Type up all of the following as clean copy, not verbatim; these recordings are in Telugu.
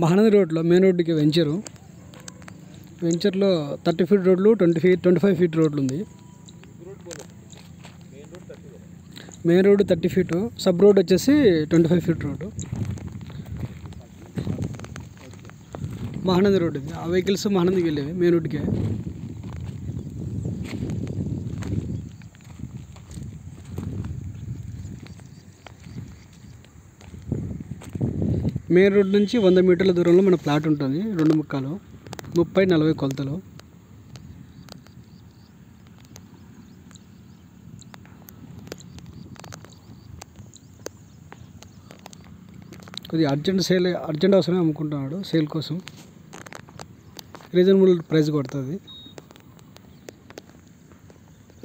మహానది రోడ్లో మెయిన్ రోడ్డుకి వెంచర్లో 30 ఫీట్ రోడ్లు 25 ఫీట్ రోడ్లు ఉంది. Main road 30 feet, sub road వచ్చేసి 25 ఫీట్ రోడ్డు. మహానది రోడ్డు ఇది. ఆ వెహికల్స్ మహానదికి వెళ్ళేవి మెయిన్ రోడ్డుకే. మెయిన్ రోడ్ నుంచి 100 మీటర్ల దూరంలో మన ప్లాట్ ఉంటుంది. 2 ముక్కలు 30-40 కొలతలు. కొద్దిగా అర్జెంట్ అవసరమే అమ్ముకుంటున్నాడు సేల్ కోసం. రీజనబుల్ ప్రైస్ కొడుతుంది.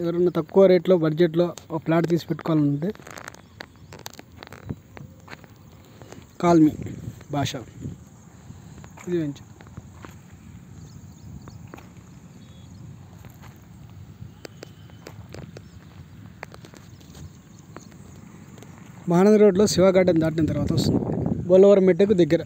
ఎవరైనా తక్కువ రేట్లో బడ్జెట్లో ఒక ప్లాట్ తీసి పెట్టుకోవాలంటే కాల్ మీ భాష. ఇది వెంచర్. మహానది రోడ్లో శివ గార్డెన్ దాటిన తర్వాత వస్తుంది. బోలవరం మెట్టకు దగ్గర.